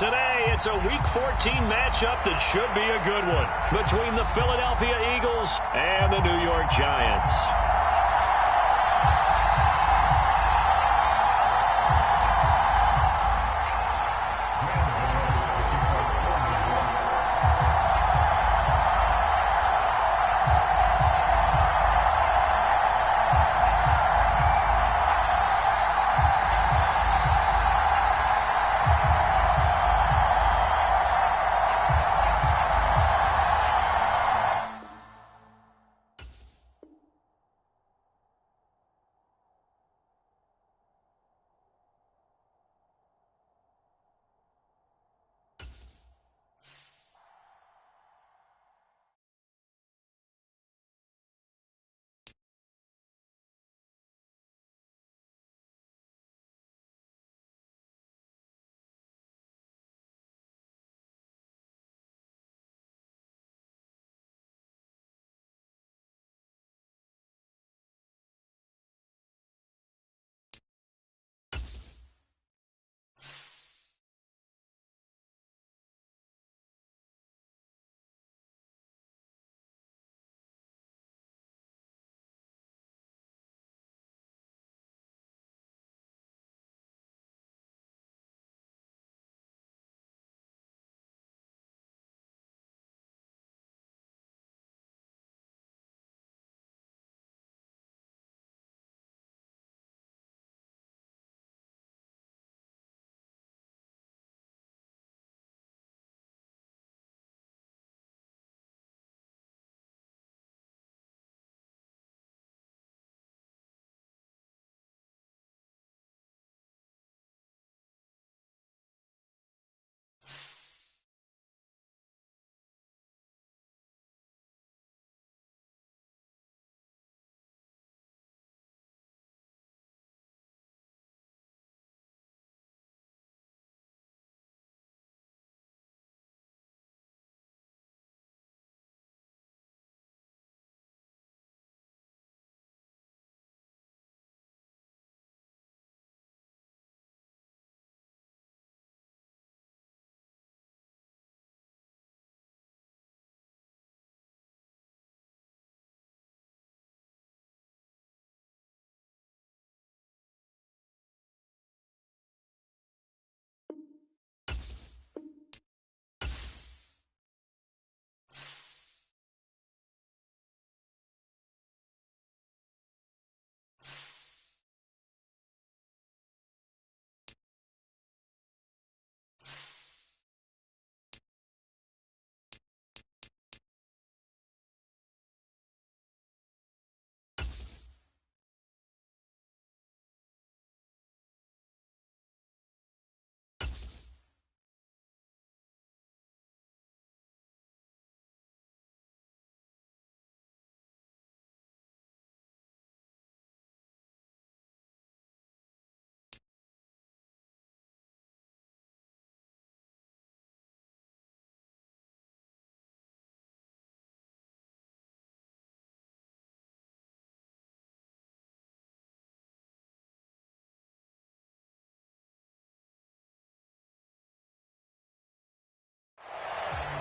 Today, it's a Week 14 matchup that should be a good one between the Philadelphia Eagles and the New York Giants.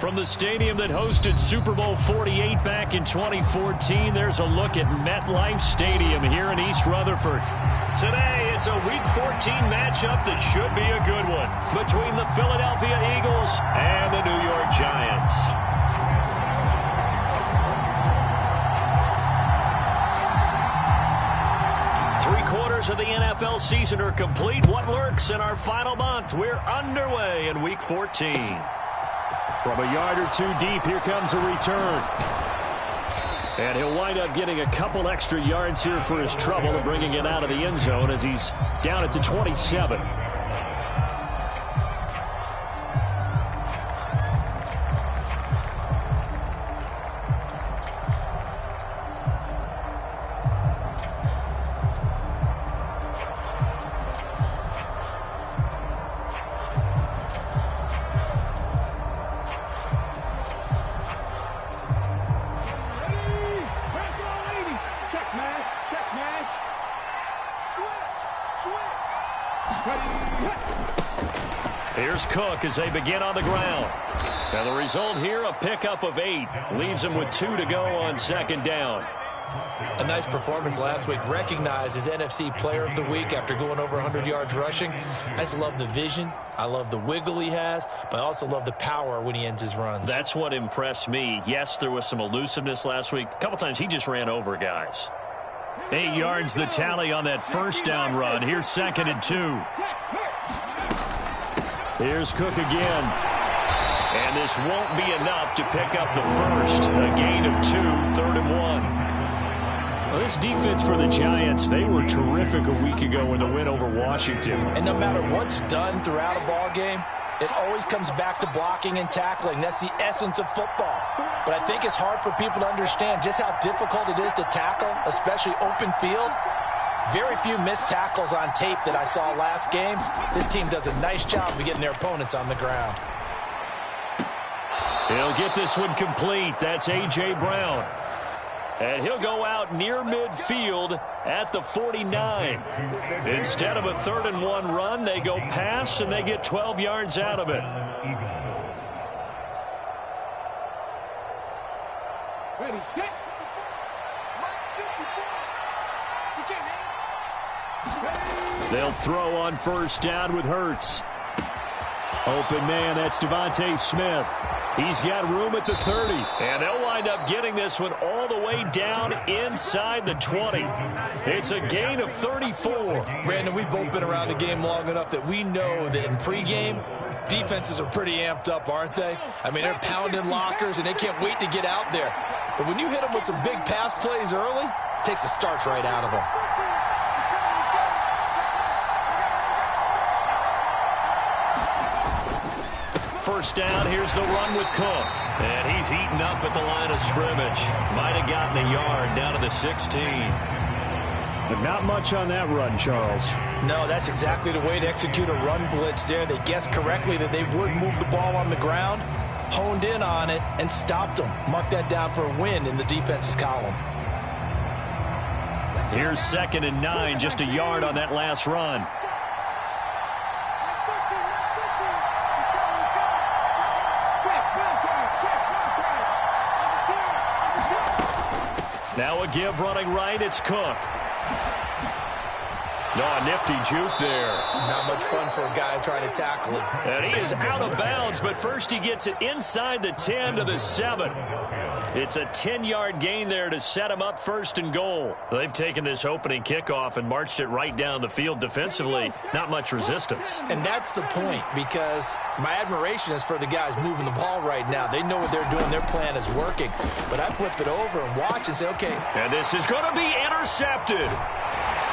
From the stadium that hosted Super Bowl 48 back in 2014, there's a look at MetLife Stadium here in East Rutherford. Today, it's a Week 14 matchup that should be a good one between the Philadelphia Eagles and the New York Giants. Three-quarters of the NFL season are complete. What lurks in our final month? We're underway in Week 14. From a yard or two deep, here comes a return. And he'll wind up getting a couple extra yards here for his trouble and bringing it out of the end zone as he's down at the 27. Ready. Here's Cook as they begin on the ground. And the result here, a pickup of 8. Leaves him with 2 to go on second down. A nice performance last week. Recognized as NFC Player of the Week after going over 100 yards rushing. I just love the vision. I love the wiggle he has, but I also love the power when he ends his runs. That's what impressed me. Yes, there was some elusiveness last week. A couple times he just ran over guys. 8 yards the tally on that first down run. Here's 2nd and 2. Here's Cook again. And this won't be enough to pick up the first. A gain of 2, 3rd and 1. Well, this defense for the Giants, they were terrific a week ago in the win over Washington. And no matter what's done throughout a ball game, it always comes back to blocking and tackling. That's the essence of football. But I think it's hard for people to understand just how difficult it is to tackle, especially open field. Very few missed tackles on tape that I saw last game. This team does a nice job of getting their opponents on the ground. He'll get this one complete. That's A.J. Brown. And he'll go out near midfield at the 49. Instead of a 3rd and 1 run, they go pass, and they get 12 yards out of it. Ready, set. They'll throw on first down with Hurts. Open man, that's Devontae Smith. He's got room at the 30. And they'll wind up getting this one all the way down inside the 20. It's a gain of 34. Brandon, we've both been around the game long enough that we know that in pregame, defenses are pretty amped up, aren't they? I mean, they're pounding lockers, and they can't wait to get out there. But when you hit them with some big pass plays early, it takes the starch right out of them. First down, here's the run with Cook. And he's eaten up at the line of scrimmage. Might have gotten a yard down to the 16. But not much on that run, Charles. No, that's exactly the way to execute a run blitz there. They guessed correctly that they would move the ball on the ground, honed in on it, and stopped them. Mark that down for a win in the defense's column. Here's 2nd and 9, just a yard on that last run. Now a give running right, it's Cook. No, a nifty juke there. Not much fun for a guy trying to tackle him. And he is out of bounds, but first he gets it inside the 10 to the 7. It's a 10-yard gain there to set him up 1st and goal. They've taken this opening kickoff and marched it right down the field defensively. Not much resistance. And that's the point, because my admiration is for the guys moving the ball right now. They know what they're doing. Their plan is working. But I flip it over and watch and say, okay. And this is going to be intercepted.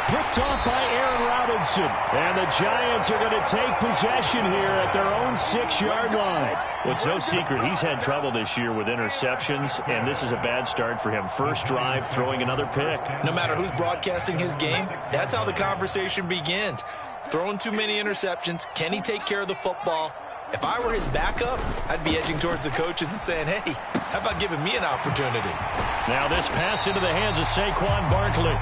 Picked off by Aaron Robinson. And the Giants are going to take possession here at their own 6-yard line. Well, it's no secret he's had trouble this year with interceptions, and this is a bad start for him. First drive, throwing another pick. No matter who's broadcasting his game, that's how the conversation begins. Throwing too many interceptions. Can he take care of the football? If I were his backup, I'd be edging towards the coaches and saying, hey, how about giving me an opportunity? Now this pass into the hands of Saquon Barkley.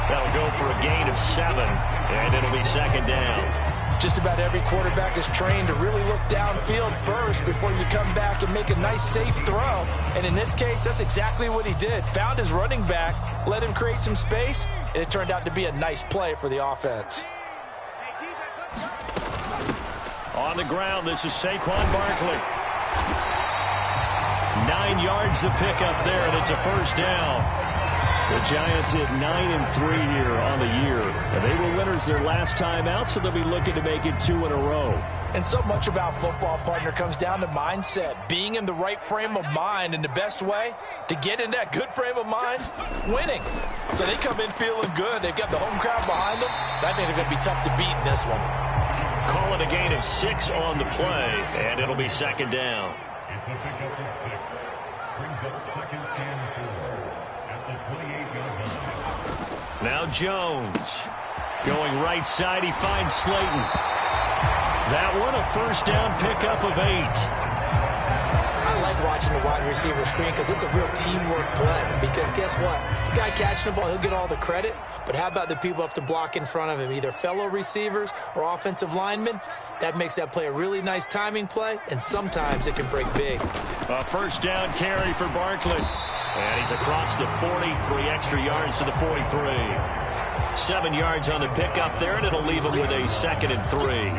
That'll go for a gain of 7, and it'll be 2nd down. Just about every quarterback is trained to really look downfield first before you come back and make a nice, safe throw. And in this case, that's exactly what he did. Found his running back, let him create some space, and it turned out to be a nice play for the offense. On the ground, this is Saquon Barkley. 9 yards to pick up there, and it's a 1st down. The Giants hit 9-3 here on the year. And they were winners their last time out, so they'll be looking to make it 2 in a row. And so much about football, partner, comes down to mindset. Being in the right frame of mind, and the best way to get in that good frame of mind, winning. So they come in feeling good. They've got the home crowd behind them. I think they're going to be tough to beat in this one. Call it a gain of 6 on the play, and it'll be 2nd down. Now Jones. Going right side, he finds Slayton. That one a 1st down pickup of 8. I like watching the wide receiver screen because it's a real teamwork play. Because guess what? The guy catching the ball, he'll get all the credit. But how about the people up to block in front of him, either fellow receivers or offensive linemen? That makes that play a really nice timing play, and sometimes it can break big. A first down carry for Barkley. And he's across the 40, 3 extra yards to the 43. 7 yards on the pickup there, and it'll leave him with a 2nd and 3.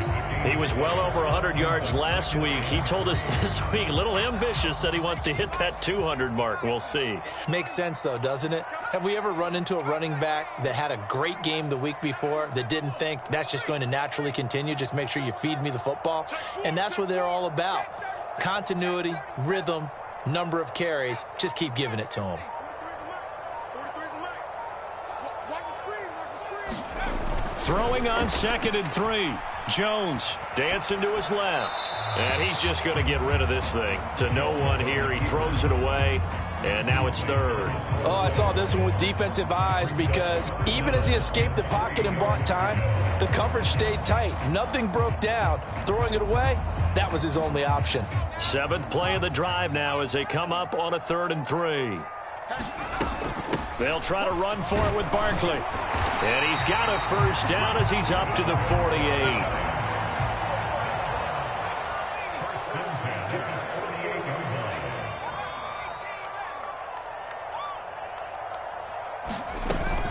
He was well over 100 yards last week. He told us this week, a little ambitious, said he wants to hit that 200 mark. We'll see. Makes sense, though, doesn't it? Have we ever run into a running back that had a great game the week before that didn't think that's just going to naturally continue? Just make sure you feed me the football. And that's what they're all about. Continuity, rhythm, number of carries. Just keep giving it to them. Throwing on 2nd and 3. Jones dancing to his left. And he's just going to get rid of this thing. To no one here. He throws it away. And now it's 3rd. Oh, I saw this one with defensive eyes because even as he escaped the pocket and bought time, the coverage stayed tight. Nothing broke down. Throwing it away, that was his only option. 7th play of the drive now as they come up on a 3rd and 3. They'll try to run for it with Barkley. And he's got a first down as he's up to the 48.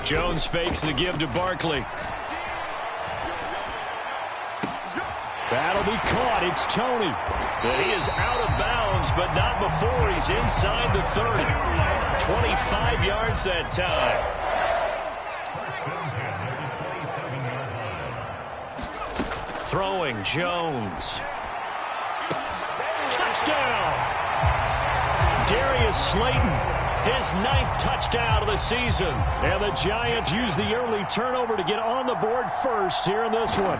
Jones fakes the give to Barkley. That'll be caught. It's Toney. And he is out of bounds, but not before he's inside the 30. 25 yards that time. Throwing, Jones. Touchdown! Darius Slayton, his 9th touchdown of the season. And the Giants use the early turnover to get on the board first here in this one.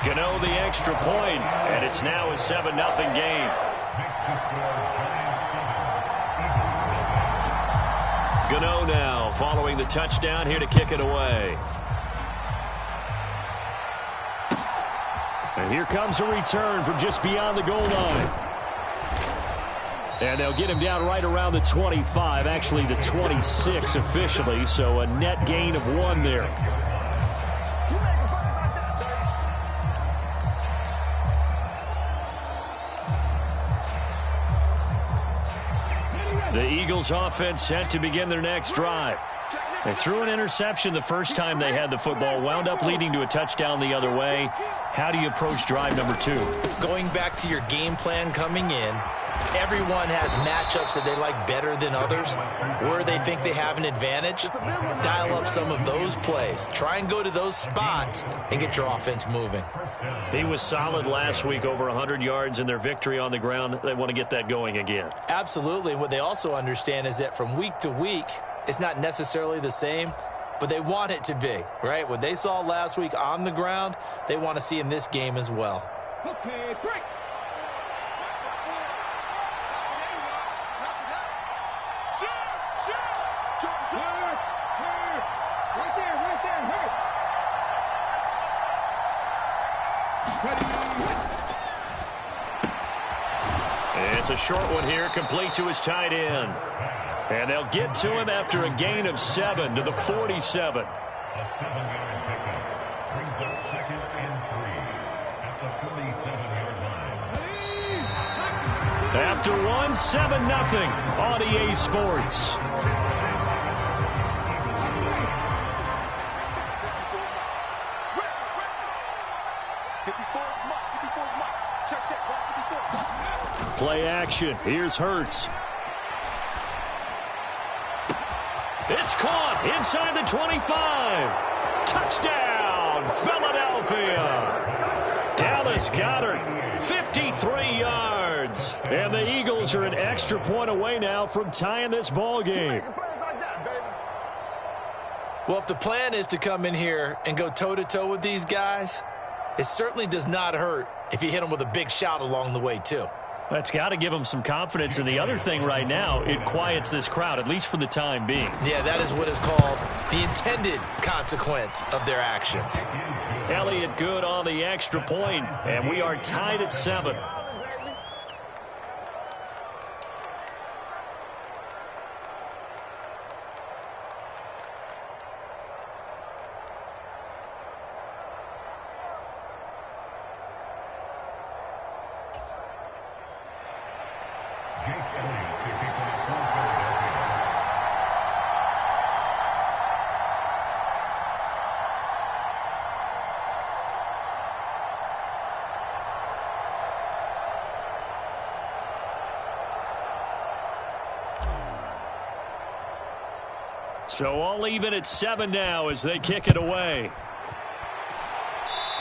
Gano the extra point, and it's now a 7-0 game. Gano now following the touchdown here to kick it away. And here comes a return from just beyond the goal line. And they'll get him down right around the 25, actually the 26 officially, so a net gain of 1 there. The Eagles offense set to begin their next drive. They threw an interception the first time they had the football, wound up leading to a touchdown the other way. How do you approach drive number 2? Going back to your game plan coming in, everyone has matchups that they like better than others, where they think they have an advantage. Dial up some of those plays. Try and go to those spots and get your offense moving. He was solid last week, over 100 yards in their victory on the ground. They want to get that going again. Absolutely. What they also understand is that from week to week, it's not necessarily the same, but they want it to be, right? What they saw last week on the ground, they want to see in this game as well. Okay, break. It's a short one here, complete to his tight end. And they'll get to him after a gain of 7 to the 47. A 7-yard pickup brings up 2nd and 3 at the 47-yard line. After 1, 7-0 on EA Sports. Play action. Here's Hurts. It's caught inside the 25. Touchdown, Philadelphia. Dallas Goedert, 53 yards. And the Eagles are an extra point away now from tying this ball game. Well, if the plan is to come in here and go toe-to-toe with these guys, it certainly does not hurt if you hit them with a big shot along the way, too. That's got to give them some confidence. And the other thing right now, it quiets this crowd, at least for the time being. Yeah, that is what is called the intended consequence of their actions. Elliott Good on the extra point, and we are tied at 7. So all even at 7 now as they kick it away.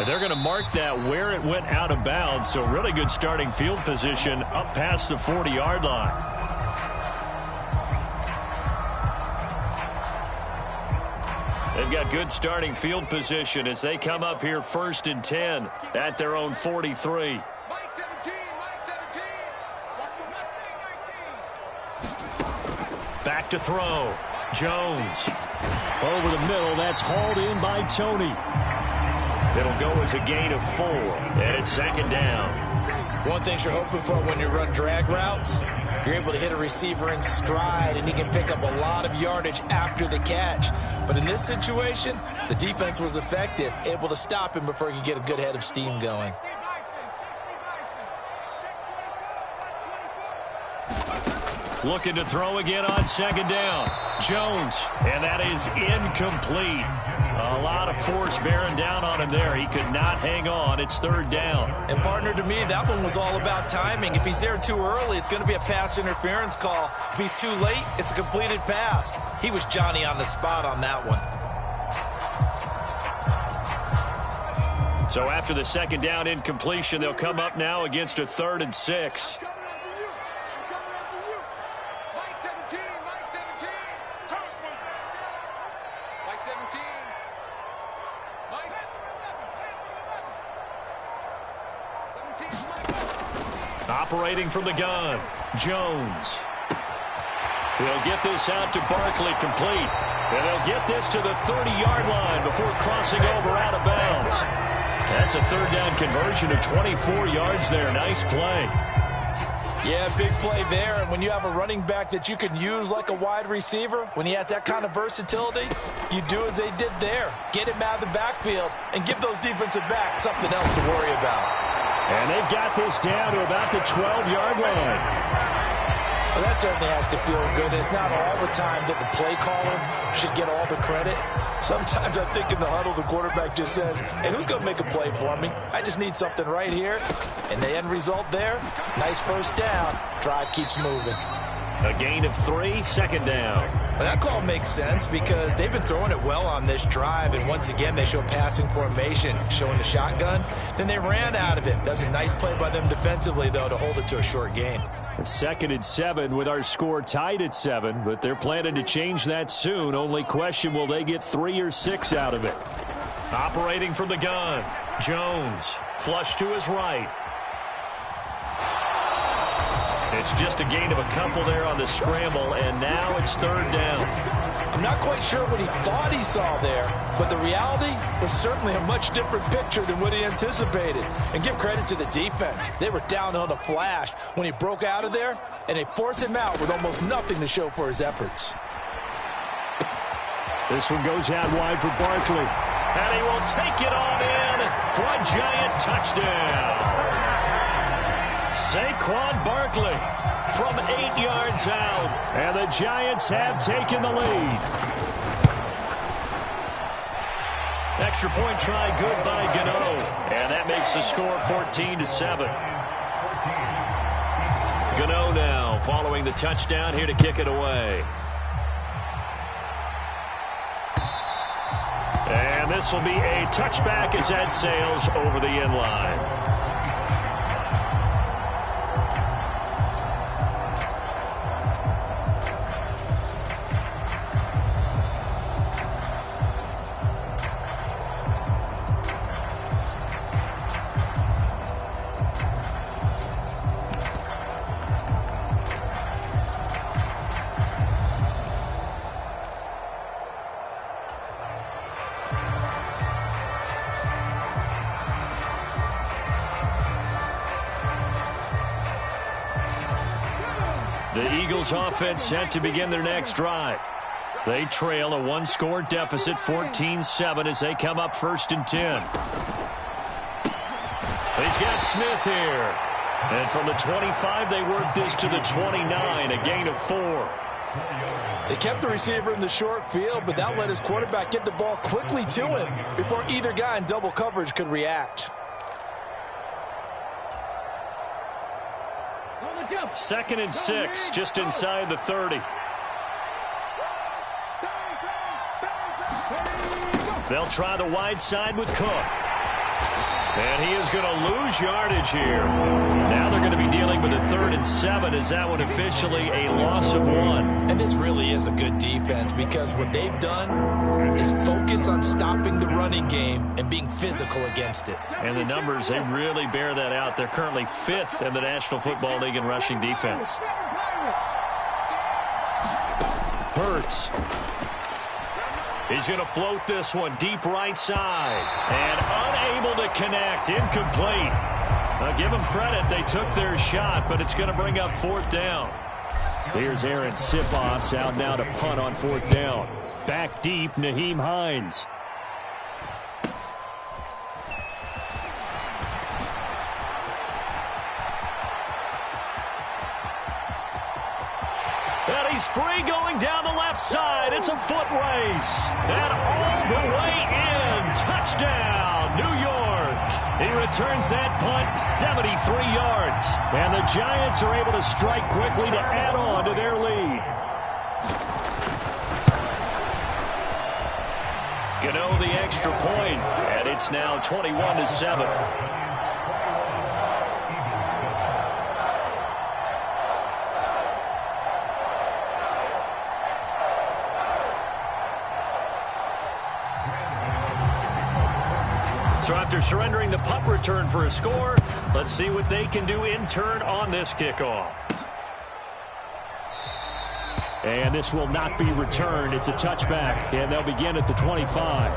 And they're going to mark that where it went out of bounds. So really good starting field position up past the 40-yard line. They've got good starting field position as they come up here 1st and 10 at their own 43. Back to throw. Jones. Over the middle. That's hauled in by Tony. It'll go as a gain of 4. And it's 2nd down. One thing you're hoping for when you run drag routes, you're able to hit a receiver in stride, and he can pick up a lot of yardage after the catch. But in this situation, the defense was effective, able to stop him before he could get a good head of steam going. Looking to throw again on 2nd down. Jones, and that is incomplete. A lot of force bearing down on him there. He could not hang on. It's 3rd down. And, partner, to me, that one was all about timing. If he's there too early, it's going to be a pass interference call. If he's too late, it's a completed pass. He was Johnny on the spot on that one. So after the 2nd down incompletion, they'll come up now against a 3rd and 6. Operating from the gun, Jones. He'll get this out to Barkley complete. And they'll get this to the 30-yard line before crossing over out of bounds. That's a 3rd down conversion of 24 yards there. Nice play. Yeah, big play there. And when you have a running back that you can use like a wide receiver, when he has that kind of versatility, you do as they did there. Get him out of the backfield and give those defensive backs something else to worry about. And they've got this down to about the 12-yard line. Well, that certainly has to feel good. It's not all the time that the play caller should get all the credit. Sometimes I think in the huddle, the quarterback just says, hey, who's going to make a play for me? I just need something right here. And the end result there, nice 1st down. Drive keeps moving. A gain of 3, 2nd down. Well, that call makes sense because they've been throwing it well on this drive, and once again they show passing formation, showing the shotgun. Then they ran out of it. That was a nice play by them defensively, though, to hold it to a short gain. 2nd and 7 with our score tied at 7, but they're planning to change that soon. Only question, will they get 3 or 6 out of it? Operating from the gun, Jones, flush to his right. It's just a gain of a couple there on the scramble, and now it's 3rd down. I'm not quite sure what he thought he saw there, but the reality was certainly a much different picture than what he anticipated. And give credit to the defense. They were down on a flash when he broke out of there, and they forced him out with almost nothing to show for his efforts. This one goes out wide for Barkley. And he will take it on in for a giant touchdown. Saquon Barkley from 8 yards out. And the Giants have taken the lead. Extra point try good by Gano. And that makes the score 14-7. Gano now following the touchdown here to kick it away. And this will be a touchback as that sails over the end line. The Eagles offense set to begin their next drive. They trail a one-score deficit, 14-7, as they come up 1st and 10. He's got Smith here. And from the 25, they work this to the 29, a gain of 4. They kept the receiver in the short field, but that let his quarterback get the ball quickly to him before either guy in double coverage could react. 2nd and 6, just inside the 30. They'll try the wide side with Cook. And he is going to lose yardage here. Now they're going to be dealing with a 3rd and 7. Is that one officially a loss of 1? And this really is a good defense because what they've done is focus on stopping the running game and being physical against it. And the numbers, they really bear that out. They're currently 5th in the National Football League in rushing defense. Hurts. He's going to float this one deep right side. And unable to connect. Incomplete. Now give them credit. They took their shot, but it's going to bring up 4th down. Here's Aaron Siposs out now to punt on 4th down. Back deep, Nyheim Hines. And he's free going down the left side. It's a foot race. And all the way in. Touchdown, New York. He returns that punt 73 yards. And the Giants are able to strike quickly to add on to their lead. Gano the extra point, and it's now 21-7. So after surrendering the punt return for a score, let's see what they can do in turn on this kickoff. And this will not be returned. It's a touchback, and they'll begin at the 25.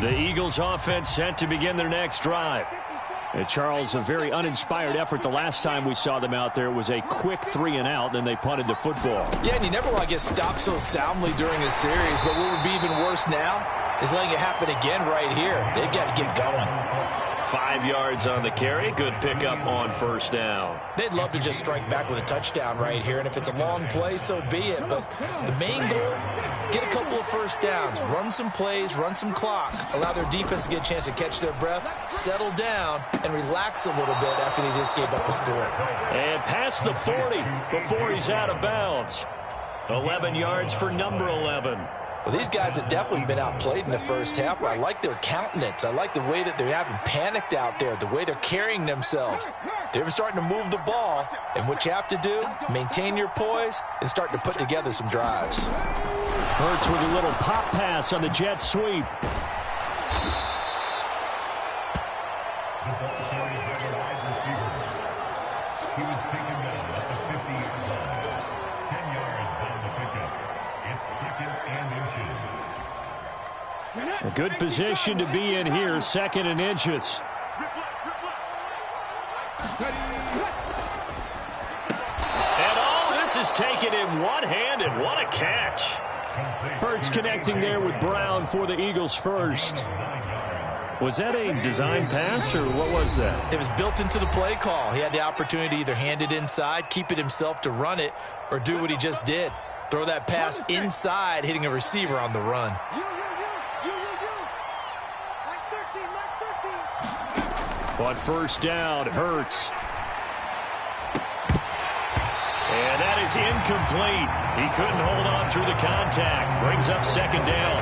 The Eagles offense set to begin their next drive. And Charles, a very uninspired effort the last time we saw them out there. It was a quick 3-and-out, and they punted the football. Yeah, and you never want to get stopped so soundly during a series, but what would be even worse now is letting it happen again right here. They've got to get going. 5 yards on the carry. Good pickup on 1st down. They'd love to just strike back with a touchdown right here, and if it's a long play, so be it. But the main goal, get a couple of 1st downs, run some plays, run some clock, allow their defense to get a chance to catch their breath, settle down, and relax a little bit after they just gave up a score. And past the 40 before he's out of bounds. 11 yards for number 11. Well, these guys have definitely been outplayed in the first half, but I like their countenance. I like the way that they're having panicked out there, the way they're carrying themselves. They're starting to move the ball, and what you have to do, maintain your poise and start to put together some drives. Hurts with a little pop pass on the jet sweep. He was taken down at the 50-yard line. 10 yards on the pickup. It's 2nd and inches. A good position to be in here, 2nd and inches. And all this is taken in one-handed. What a catch. Hurts connecting there with Brown for the Eagles first. Was that a design pass, or what was that? It was built into the play call. He had the opportunity to either hand it inside, keep it himself to run it, or do what he just did. Throw that pass inside, hitting a receiver on the run. On 1st down, Hurts. And that is incomplete. He couldn't hold on through the contact. Brings up 2nd down.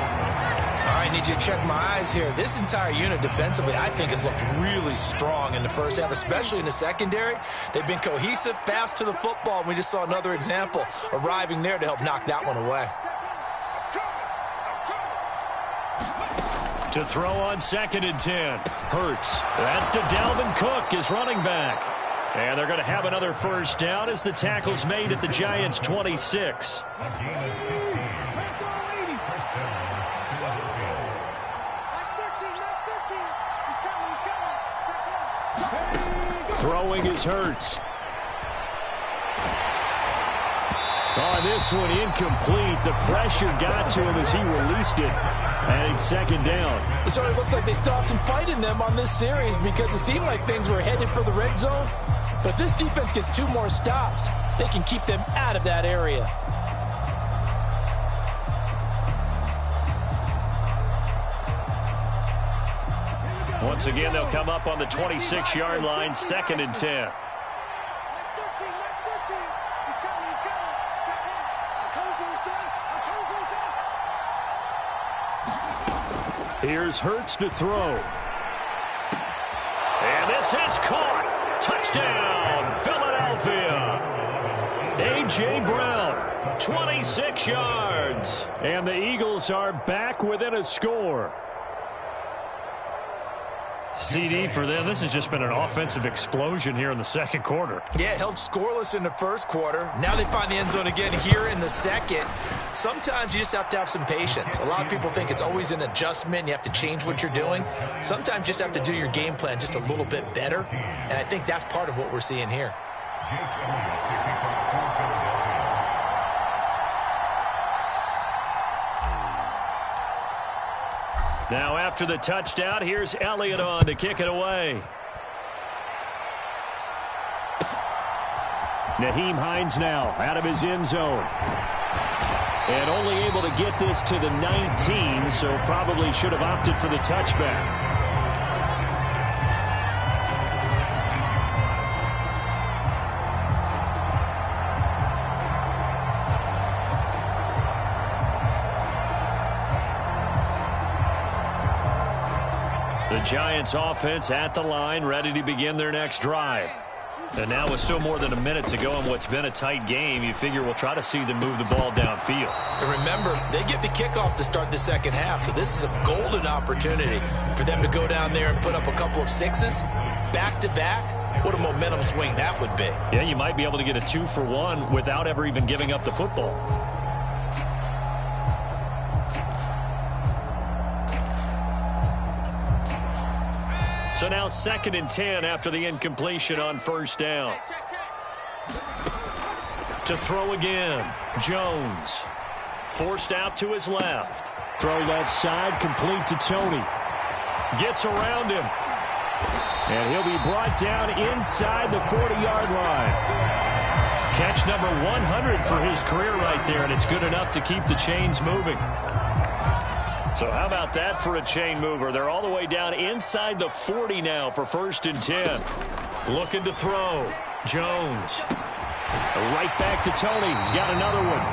All right, need you to check my eyes here. This entire unit defensively, I think, has looked really strong in the first half, especially in the secondary. They've been cohesive, fast to the football. We just saw another example arriving there to help knock that one away. To throw on 2nd and 10. Hurts. That's to Dalvin Cook, his running back. And they're going to have another 1st down as the tackle's made at the Giants' 26. Throwing is Hurts. Oh, this one incomplete. The pressure got to him as he released it. And it's second down. So it looks like they still have some fight in them on this series because it seemed like things were headed for the red zone. But this defense gets 2 more stops. They can keep them out of that area. Once again, they'll come up on the 26-yard line, 2nd and 10. Here's Hurts to throw. And this is caught. Touchdown, Philadelphia. A.J. Brown, 26 yards. And the Eagles are back within a score. CD for them. This has just been an offensive explosion here in the second quarter. Yeah, held scoreless in the first quarter. Now they find the end zone again here in the second. Sometimes you just have to have some patience. A lot of people think it's always an adjustment. You have to change what you're doing. Sometimes you just have to do your game plan just a little bit better. And I think that's part of what we're seeing here. Now after the touchdown, here's Elliott on to kick it away. Nyheim Hines now out of his end zone. And only able to get this to the 19, so probably should have opted for the touchback. The Giants offense at the line, ready to begin their next drive. And now with still more than a minute to go in what's been a tight game, you figure we'll try to see them move the ball downfield. And remember, they get the kickoff to start the second half, so this is a golden opportunity for them to go down there and put up a couple of sixes back-to-back. What a momentum swing that would be. Yeah, you might be able to get a 2-for-1 without ever even giving up the football. So now 2nd and 10 after the incompletion on first down. To throw again, Jones. Forced out to his left. Throw left side, complete to Tony. Gets around him. And he'll be brought down inside the 40-yard line. Catch number 100 for his career right there, and it's good enough to keep the chains moving. So how about that for a chain mover? They're all the way down inside the 40 now for 1st and 10. Looking to throw. Jones. Right back to Tony. He's got another one.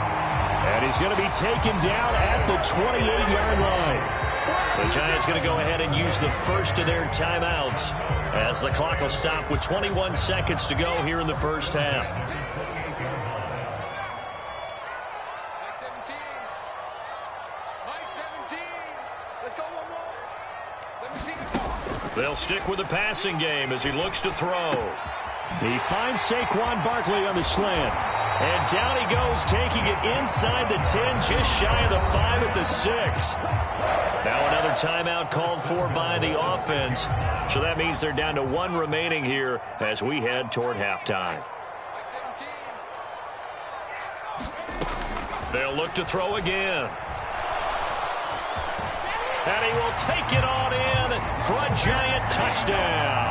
And he's going to be taken down at the 28-yard line. The Giants going to go ahead and use the first of their timeouts as the clock will stop with 21 seconds to go here in the first half. They'll stick with the passing game as he looks to throw. He finds Saquon Barkley on the slant. And down he goes, taking it inside the 10, just shy of the 5 at the 6. Now another timeout called for by the offense. So that means they're down to 1 remaining here as we head toward halftime. They'll look to throw again. And he will take it on in for a Giant touchdown.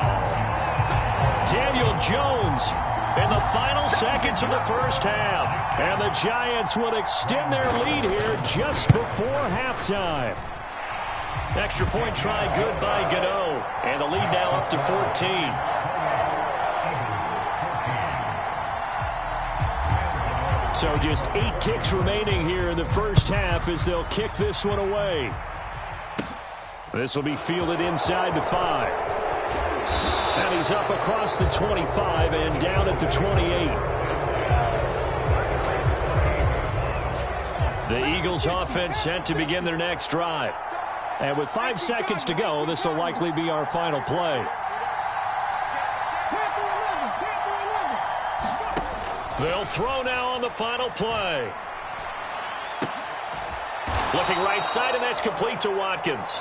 Daniel Jones in the final seconds of the first half. And the Giants will extend their lead here just before halftime. Extra point try good by Gano. And the lead now up to 14. So just 8 ticks remaining here in the first half as they'll kick this one away. This will be fielded inside the 5. And he's up across the 25 and down at the 28. The Eagles offense set to begin their next drive. And with 5 seconds to go, this will likely be our final play. They'll throw now on the final play. Looking right side, and that's complete to Watkins.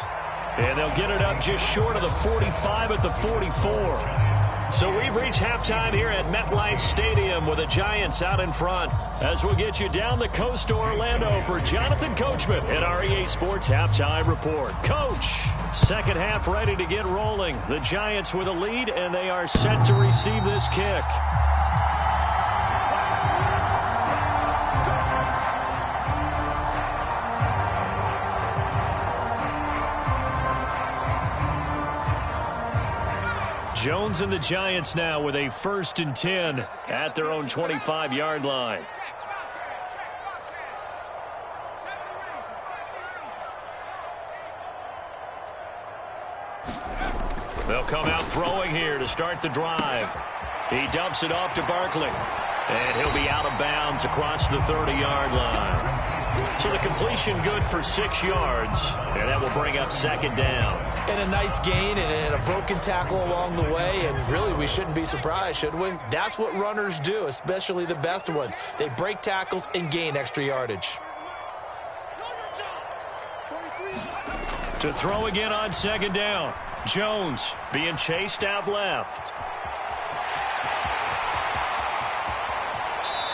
And they'll get it up just short of the 45 at the 44. So we've reached halftime here at MetLife Stadium with the Giants out in front. As we'll get you down the coast to Orlando for Jonathan Coachman at our EA Sports Halftime Report. Coach, second half ready to get rolling. The Giants with a lead, and they are set to receive this kick. Jones and the Giants now with a 1st and 10 at their own 25-yard line. They'll come out throwing here to start the drive. He dumps it off to Barkley. And he'll be out of bounds across the 30-yard line. So the completion good for 6 yards, and that will bring up 2nd down. And a nice gain and a broken tackle along the way, and really we shouldn't be surprised, should we? That's what runners do, especially the best ones. They break tackles and gain extra yardage. To throw again on 2nd down. Jones being chased out left.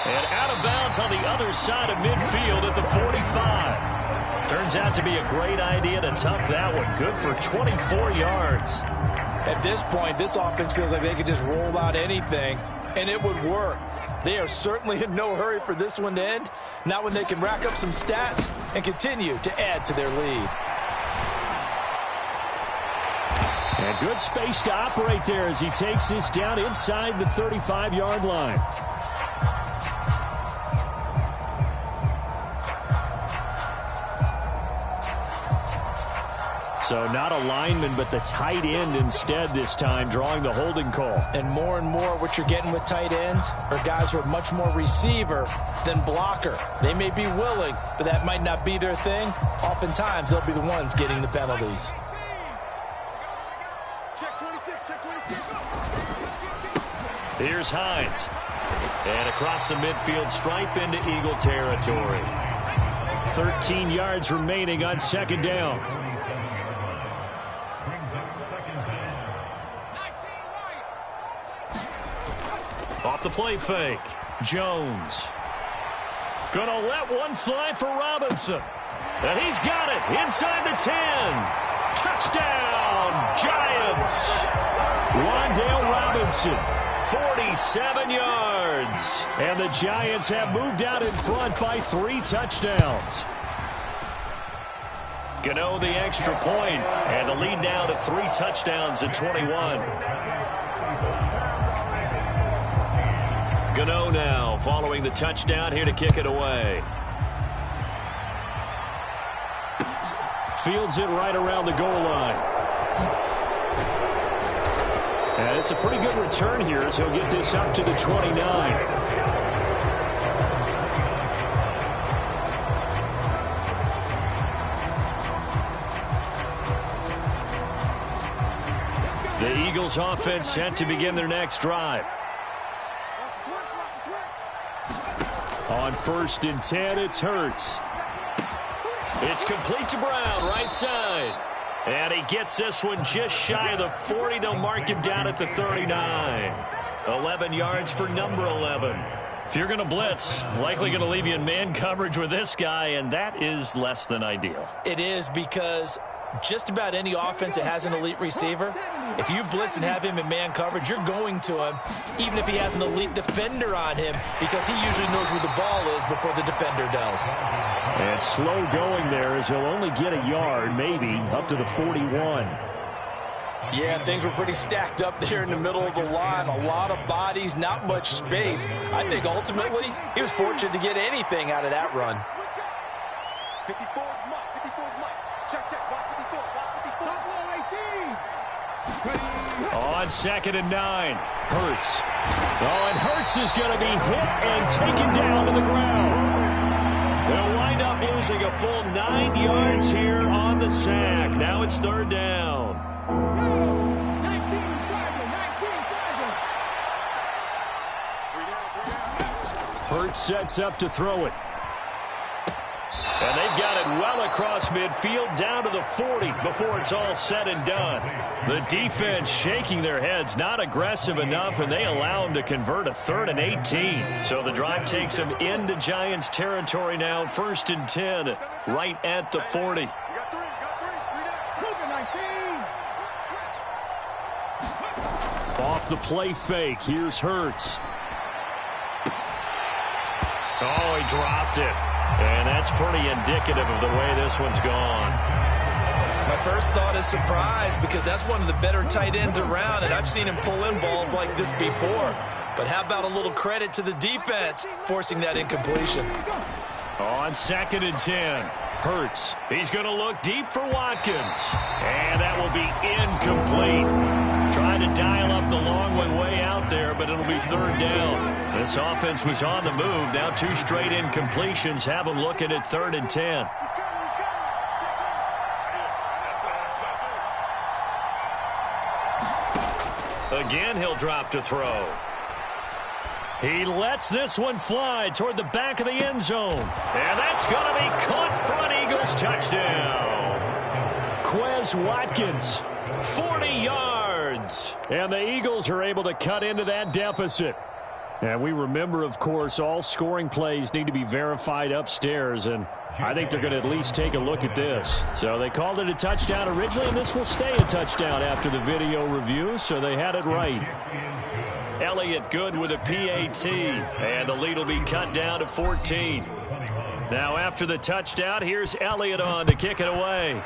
And out of bounds on the other side of midfield at the 45. Turns out to be a great idea to tuck that one. Good for 24 yards. At this point, this offense feels like they could just roll out anything, and it would work. They are certainly in no hurry for this one to end. Not when they can rack up some stats and continue to add to their lead. And good space to operate there as he takes this down inside the 35-yard line. So not a lineman, but the tight end instead this time, drawing the holding call. And more what you're getting with tight ends are guys who are much more receiver than blocker. They may be willing, but that might not be their thing. Oftentimes, they'll be the ones getting the penalties. Here's Hines. And across the midfield stripe into Eagle territory. 13 yards remaining on 2nd down. Off the play fake. Jones. Gonna let one fly for Robinson. And he's got it inside the 10. Touchdown, Giants. Wan'Dale Robinson, 47 yards. And the Giants have moved out in front by 3 touchdowns. Gano the extra point, and the lead now to 3 touchdowns at 21. Gano now following the touchdown here to kick it away. Fields it right around the goal line. And it's a pretty good return here as he'll get this up to the 29. The Eagles offense set to begin their next drive. On 1st and 10, it's Hurts. It's complete to Brown, right side. And he gets this one just shy of the 40. They'll mark him down at the 39. 11 yards for number 11. If you're going to blitz, likely going to leave you in man coverage with this guy, and that is less than ideal. It is, because just about any offense that has an elite receiver, if you blitz and have him in man coverage, you're going to him, even if he has an elite defender on him, because he usually knows where the ball is before the defender does. And slow going there as he'll only get a yard, maybe, up to the 41. Yeah, things were pretty stacked up there in the middle of the line. A lot of bodies, not much space. I think ultimately he was fortunate to get anything out of that run. 54 Mike. Check. Watch 54. On 2nd and 9, Hurts. Oh, and Hurts is going to be hit and taken down to the ground. They'll wind up losing a full 9 yards here on the sack. Now it's 3rd down. Hurts sets up to throw it. And they've got it well across midfield down to the 40 before it's all said and done. The defense shaking their heads, not aggressive enough, and they allow them to convert a 3rd and 18. So the drive takes them into Giants territory now, 1st and 10, right at the 40. Off the play fake, here's Hurts. Oh, he dropped it. And that's pretty indicative of the way this one's gone. My first thought is surprise, because that's one of the better tight ends around, and I've seen him pull in balls like this before. But how about a little credit to the defense forcing that incompletion? On 2nd and 10, Hurts. He's going to look deep for Watkins. And that will be incomplete. Trying to dial up the long way out there, but it'll be 3rd down. This offense was on the move. Now 2 straight incompletions have them looking at 3rd and 10. Again, he'll drop to throw. He lets this one fly toward the back of the end zone. And that's going to be caught for an Eagles touchdown. Quez Watkins, 40 yards. And the Eagles are able to cut into that deficit. And we remember, of course, all scoring plays need to be verified upstairs, and I think they're going to at least take a look at this. So they called it a touchdown originally, and this will stay a touchdown after the video review, so they had it right. Elliott good with a PAT, and the lead will be cut down to 14. Now after the touchdown, here's Elliott on to kick it away.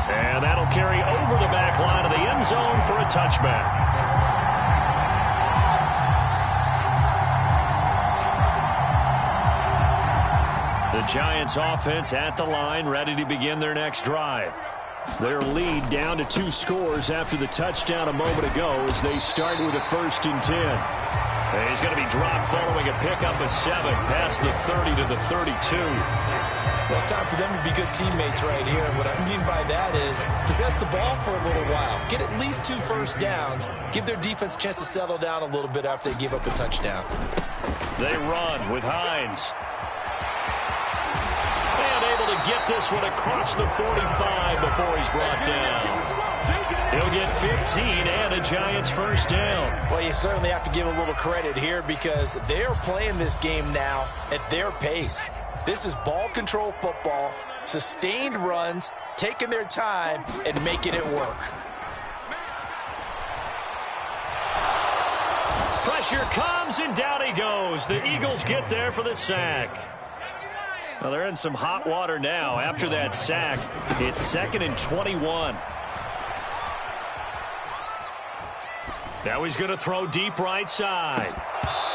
And that'll carry over the back line of the end zone for a touchback. The Giants offense at the line, ready to begin their next drive. Their lead down to 2 scores after the touchdown a moment ago as they start with a 1st and 10. And he's going to be dropped following a pickup of 7 past the 30 to the 32. Well, it's time for them to be good teammates right here. What I mean by that is possess the ball for a little while. Get at least 2 first downs. Give their defense a chance to settle down a little bit after they give up a touchdown. They run with Hines. And able to get this one across the 45 before he's brought down. He'll get 15 and a Giants 1st down. Well, you certainly have to give a little credit here because they're playing this game now at their pace. This is ball control football, sustained runs, taking their time, and making it work. Pressure comes, and down he goes. The Eagles get there for the sack. Well, they're in some hot water now. After that sack, it's 2nd and 21. Now he's going to throw deep right side.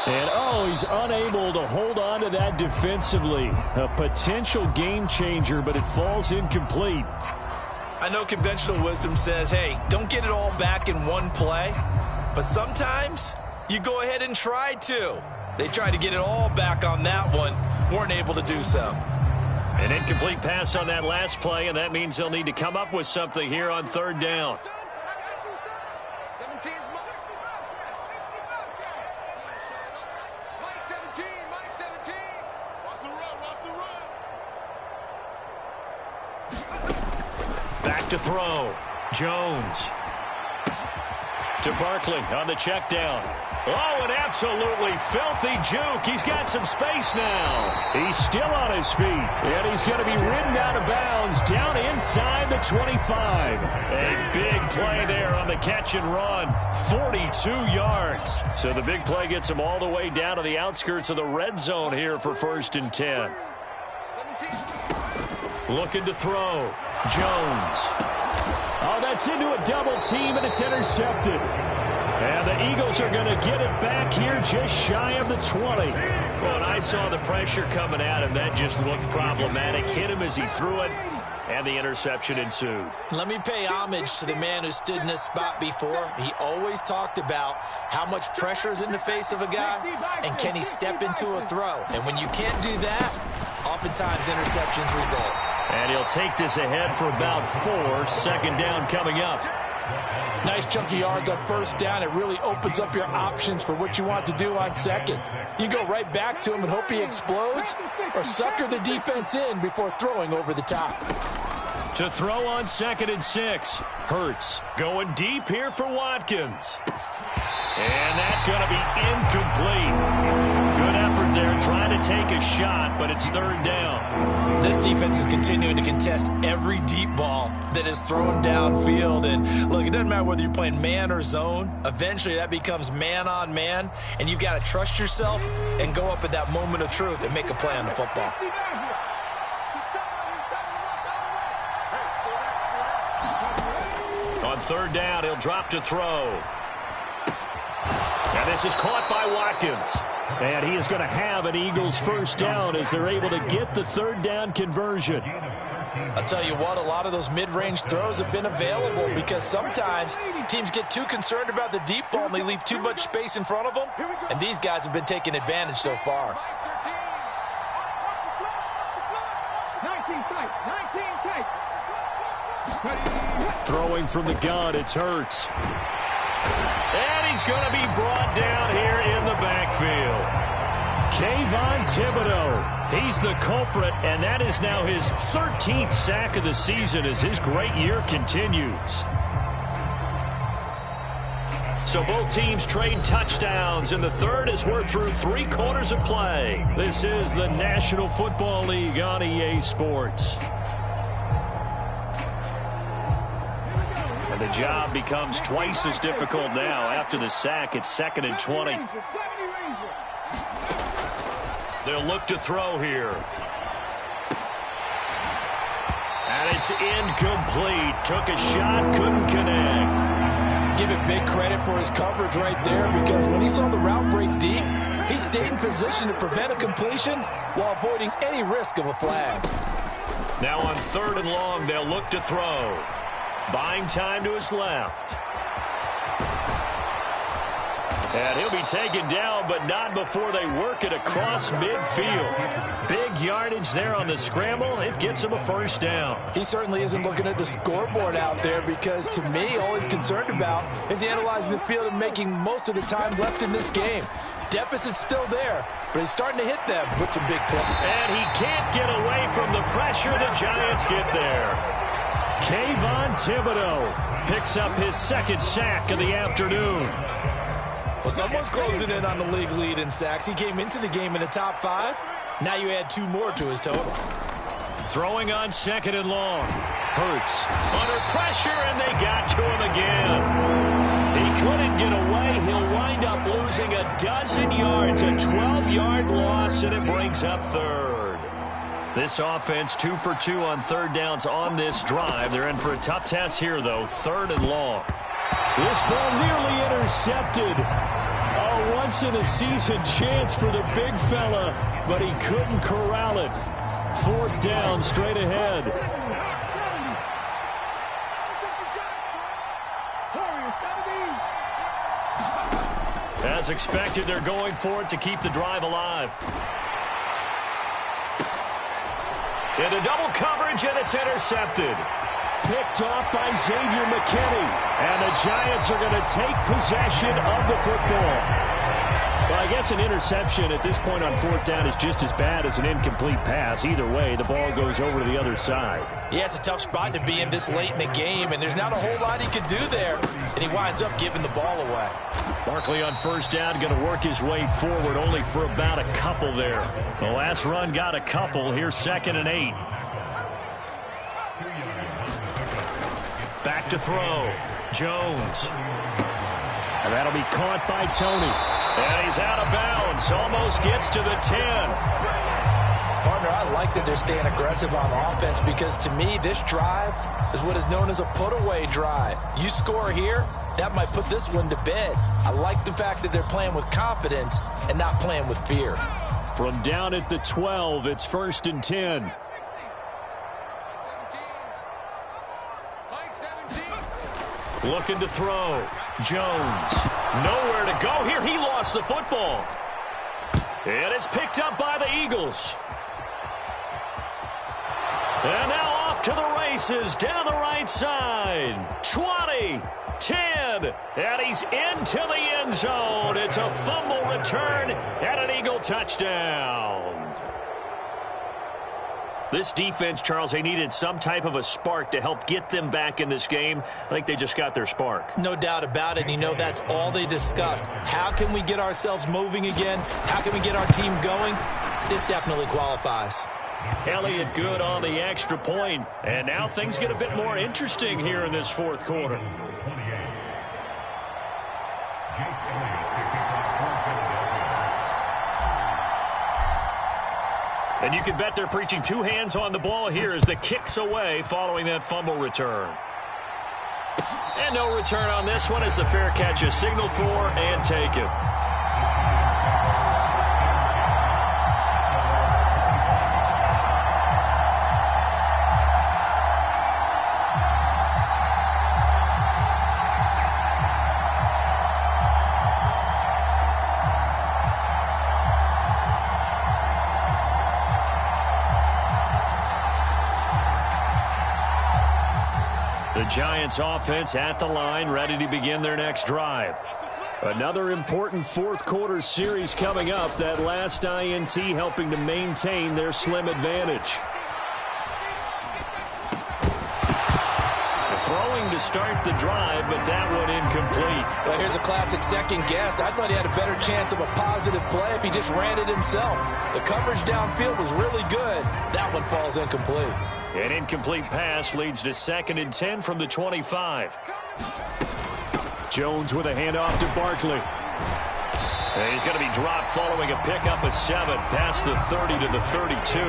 And, oh, he's unable to hold on to that defensively. A potential game changer, but it falls incomplete. I know conventional wisdom says, hey, don't get it all back in one play. But sometimes you go ahead and try to. They tried to get it all back on that one. Weren't able to do so. An incomplete pass on that last play, and that means they'll need to come up with something here on 3rd down. Back to throw. Jones. To Barkley on the check down. Oh, an absolutely filthy juke. He's got some space now. He's still on his feet, and he's going to be ridden out of bounds down inside the 25. A big play there on the catch and run. 42 yards. So the big play gets him all the way down to the outskirts of the red zone here for 1st and 10. Looking to throw. Jones. Oh, that's into a double team, and it's intercepted. And the Eagles are going to get it back here just shy of the 20. When I saw the pressure coming at him, that just looked problematic. Hit him as he threw it, and the interception ensued. Let me pay homage to the man who stood in this spot before. He always talked about how much pressure is in the face of a guy, and can he step into a throw. And when you can't do that, oftentimes interceptions result. And he'll take this ahead for about 4. 2nd down coming up. Nice chunky yards on first down. It really opens up your options for what you want to do on second. You go right back to him and hope he explodes, or sucker the defense in before throwing over the top. To throw on 2nd and 6. Hurts going deep here for Watkins. And that's going to be incomplete. Good effort there trying to take a shot, but it's 3rd down. This defense is continuing to contest every deep ball that is thrown downfield. And look, it doesn't matter whether you're playing man or zone. Eventually that becomes man on man, and you've got to trust yourself and go up at that moment of truth and make a play on the football. On 3rd down, he'll drop to throw. And this is caught by Watkins. And he is going to have an Eagles first down as they're able to get the 3rd down conversion. I'll tell you what, a lot of those mid-range throws have been available because sometimes teams get too concerned about the deep ball and they leave too much space in front of them. And these guys have been taking advantage so far. 19 tight. Throwing from the gun, it's Hurts. And he's going to be brought down here in the backfield. Kayvon Thibodeaux, he's the culprit, and that is now his 13th sack of the season as his great year continues. So both teams trade touchdowns, and the third as we're through 3 quarters of play. This is the National Football League on EA Sports. And the job becomes twice as difficult now. After the sack, it's 2nd and 20. They'll look to throw here. And it's incomplete. Took a shot, couldn't connect. Give it big credit for his coverage right there, because when he saw the route break deep, he stayed in position to prevent a completion while avoiding any risk of a flag. Now on 3rd and long, they'll look to throw. Buying time to his left. And he'll be taken down, but not before they work it across midfield. Big yardage there on the scramble. It gets him a first down. He certainly isn't looking at the scoreboard out there, because to me, all he's concerned about is analyzing the field and making most of the time left in this game. Deficit's still there, but he's starting to hit them with some big plays. And he can't get away from the pressure. The Giants get there. Kayvon Thibodeaux picks up his 2nd sack of the afternoon. Well, someone's closing in on the league lead in sacks. He came into the game in the top 5. Now you add 2 more to his total. Throwing on 2nd and long. Hurts under pressure, and they got to him again. He couldn't get away. He'll wind up losing a dozen yards, a 12-yard loss, and it brings up 3rd. This offense 2 for 2 on 3rd downs on this drive. They're in for a tough test here, though. 3rd and long. This ball nearly intercepted. A once-in-a-season chance for the big fella, but he couldn't corral it. 4th down, straight ahead. As expected, they're going for it to keep the drive alive. Into double coverage, and it's intercepted. Picked off by Xavier McKinney. And the Giants are going to take possession of the football. Well, I guess an interception at this point on 4th down is just as bad as an incomplete pass. Either way, the ball goes over to the other side. Yeah, it's a tough spot to be in this late in the game, and there's not a whole lot he could do there. And he winds up giving the ball away. Barkley on 1st down, going to work his way forward, only for about a couple there. The last run got a couple. Here's 2nd and 8. Back to throw. Jones. And that'll be caught by Tony. And he's out of bounds. Almost gets to the 10. Partner, I like that they're staying aggressive on offense, because to me, this drive is what is known as a put-away drive. You score here, that might put this one to bed. I like the fact that they're playing with confidence and not playing with fear. From down at the 12, it's 1st and 10. Looking to throw. Jones. Nowhere to go here. He lost the football. And it's picked up by the Eagles. And now off to the races down the right side. 20, 10, and he's into the end zone. It's a fumble return and an Eagle touchdown. This defense, Charles, they needed some type of a spark to help get them back in this game. I think they just got their spark. No doubt about it. You know, that's all they discussed. How can we get ourselves moving again? How can we get our team going? This definitely qualifies. Elliott good on the extra point. And now things get a bit more interesting here in this fourth quarter. And you can bet they're preaching two hands on the ball here as the kick's away following that fumble return. And no return on this one as the fair catch is signaled for and taken. The Giants offense at the line, ready to begin their next drive. Another important fourth quarter series coming up. That last INT helping to maintain their slim advantage. Throwing to start the drive, but that one incomplete. Well, here's a classic second guess. I thought he had a better chance of a positive play if he just ran it himself. The coverage downfield was really good. That one falls incomplete. An incomplete pass leads to 2nd and 10 from the 25. Jones with a handoff to Barkley. And he's going to be dropped following a pickup of 7 past the 30 to the 32.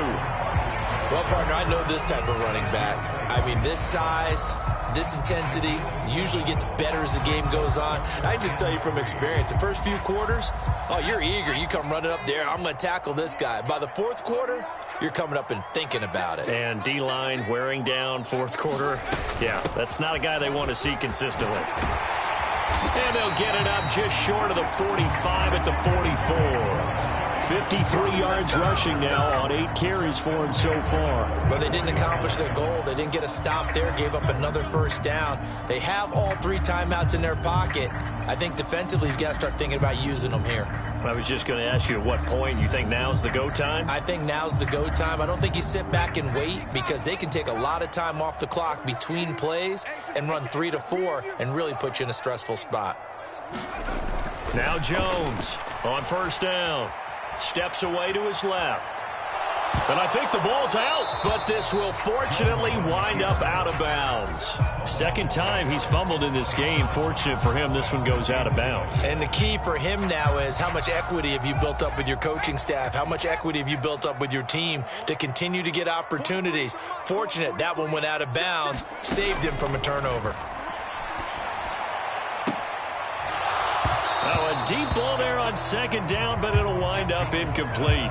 Well, partner, I know this type of running back. I mean, this size, this intensity usually gets better as the game goes on. I just tell you from experience, the first few quarters, oh, you're eager. You come running up there, I'm going to tackle this guy. By the fourth quarter, you're coming up and thinking about it. And D-line wearing down fourth quarter. Yeah, that's not a guy they want to see consistently. And they'll get it up just short of the 45 at the 44. 53 yards rushing now on 8 carries for him so far. But they didn't accomplish their goal. They didn't get a stop there, gave up another first down. They have all 3 timeouts in their pocket. I think defensively you've got to start thinking about using them here. I was just going to ask you at what point you think now's the go time? I think now's the go time. I don't think you sit back and wait because they can take a lot of time off the clock between plays and run 3 to 4 and really put you in a stressful spot. Now Jones on first down. Steps away to his left. And I think the ball's out, but this will fortunately wind up out of bounds. Second time he's fumbled in this game. Fortunate for him, this one goes out of bounds. And the key for him now is how much equity have you built up with your coaching staff? How much equity have you built up with your team to continue to get opportunities? Fortunate that one went out of bounds, saved him from a turnover. Now a deep ball there on second down, but it'll wind up incomplete.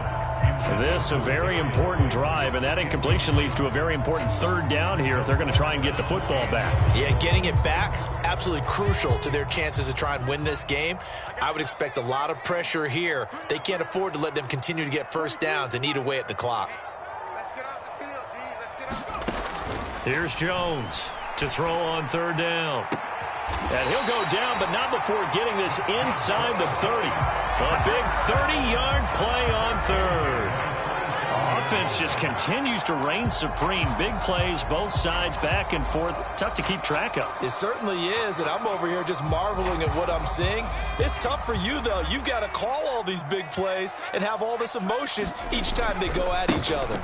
This a very important drive, and that incompletion leads to a very important third down here if they're going to try and get the football back. Yeah, getting it back, absolutely crucial to their chances to try and win this game. I would expect a lot of pressure here. They can't afford to let them continue to get first downs and eat away at the clock. Let's get off the field, D. Let's get off. Here's Jones to throw on third down. And he'll go down, but not before getting this inside the 30. A big 30-yard play on third. Offense just continues to reign supreme. Big plays, both sides, back and forth. Tough to keep track of. It certainly is, and I'm over here just marveling at what I'm seeing. It's tough for you, though. You've got to call all these big plays and have all this emotion each time they go at each other.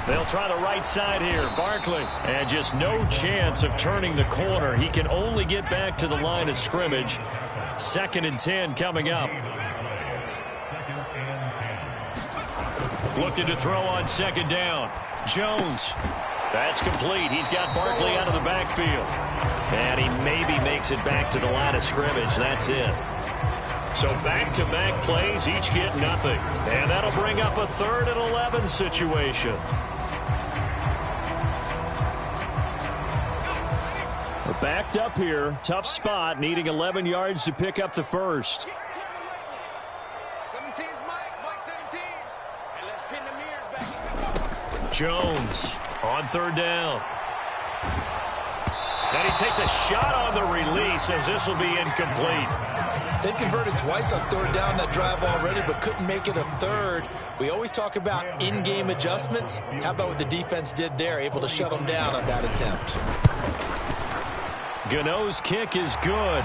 They'll try the right side here. Barkley. And just no chance of turning the corner. He can only get back to the line of scrimmage. 2nd and 10 coming up. Looking to throw on second down. Jones. That's complete. He's got Barkley out of the backfield. And he maybe makes it back to the line of scrimmage. That's it. So back-to-back plays, each get nothing. And that'll bring up a 3rd and 11 situation. We're backed up here. Tough spot, needing 11 yards to pick up the first. 17's Mike 17. And let's pin the mirrors back. Jones on third down. And he takes a shot on the release as this will be incomplete. They converted twice on third down that drive already, but couldn't make it a third. We always talk about in-game adjustments. How about what the defense did there, able to shut them down on that attempt? Gano's kick is good.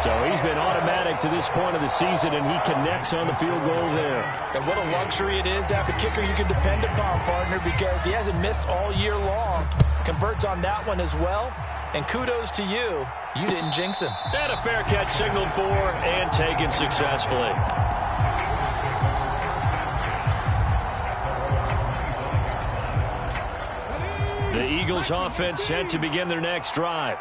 So he's been automatic to this point of the season, and he connects on the field goal there. And what a luxury it is to have a kicker you can depend upon, partner, because he hasn't missed all year long. Converts on that one as well. And kudos to you. You didn't jinx him. And a fair catch signaled for and taken successfully. The Eagles offense set to begin their next drive.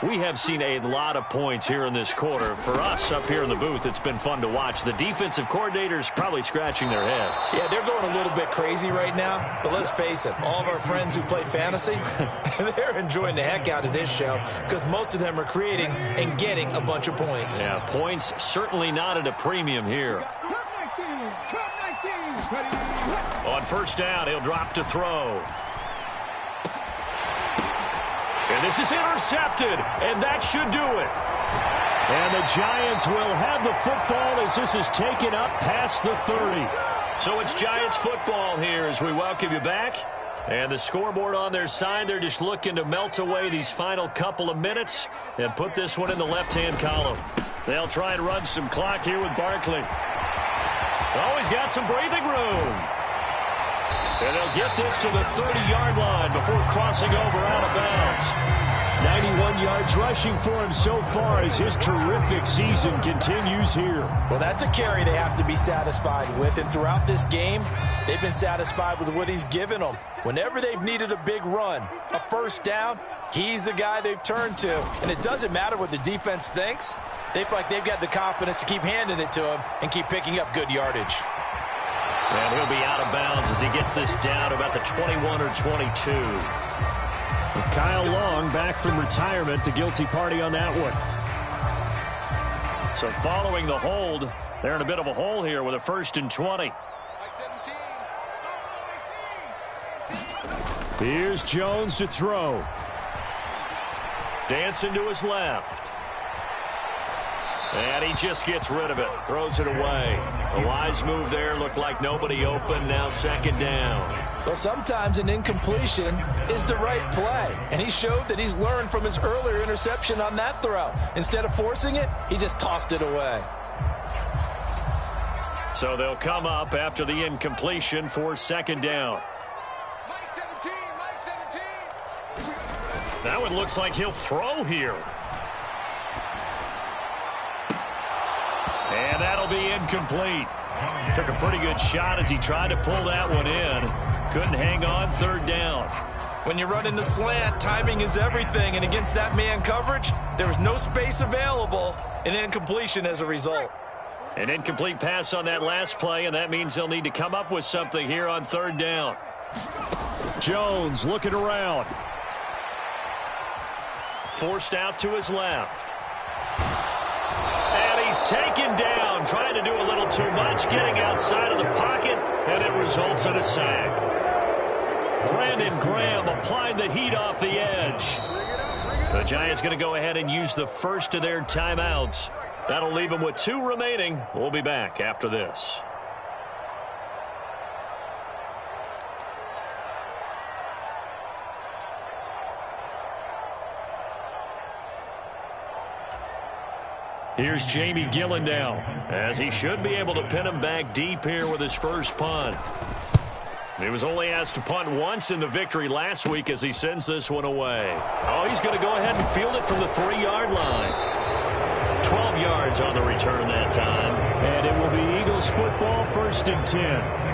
We have seen a lot of points here in this quarter. For us up here in the booth, it's been fun to watch. The defensive coordinators probably scratching their heads. Yeah, they're going a little bit crazy right now. But let's face it, all of our friends who play fantasy, they're enjoying the heck out of this show because most of them are creating and getting a bunch of points. Yeah, points certainly not at a premium here. On first down, he'll drop to throw. And this is intercepted, and that should do it. And the Giants will have the football as this is taken up past the 30. So it's Giants football here as we welcome you back. And the scoreboard on their side, they're just looking to melt away these final couple of minutes and put this one in the left-hand column. They'll try and run some clock here with Barkley. Always got some breathing room. And they'll get this to the 30-yard line before crossing over out of bounds. 91 yards rushing for him so far as his terrific season continues here. Well, that's a carry they have to be satisfied with. And throughout this game, they've been satisfied with what he's given them. Whenever they've needed a big run, a first down, he's the guy they've turned to. And it doesn't matter what the defense thinks. They feel like they've got the confidence to keep handing it to him and keep picking up good yardage. And he'll be out of bounds as he gets this down about the 21 or 22. Kyle Long back from retirement, the guilty party on that one. So following the hold, they're in a bit of a hole here with a 1st and 20. Here's Jones to throw. Dancing to his left. And he just gets rid of it. Throws it away. A wise move there. Looked like nobody open. Now 2nd down. Well, sometimes an incompletion is the right play. And he showed that he's learned from his earlier interception on that throw. Instead of forcing it, he just tossed it away. So they'll come up after the incompletion for 2nd down. That one looks like he'll throw here. And that'll be incomplete. Took a pretty good shot as he tried to pull that one in. Couldn't hang on 3rd down. When you run in the slant, timing is everything. And against that man coverage, there was no space available. An incompletion as a result. An incomplete pass on that last play, and that means they'll need to come up with something here on 3rd down. Jones looking around. Forced out to his left. And he's taken down, trying to do a little too much, getting outside of the pocket, and it results in a sack. Brandon Graham applied the heat off the edge. The Giants going to go ahead and use the first of their timeouts. That'll leave them with 2 remaining. We'll be back after this. Here's Jamie Gillen now, as he should be able to pin him back deep here with his first punt. He was only asked to punt once in the victory last week as he sends this one away. Oh, he's going to go ahead and field it from the 3-yard line. 12 yards on the return that time. And it will be Eagles football, 1st and 10.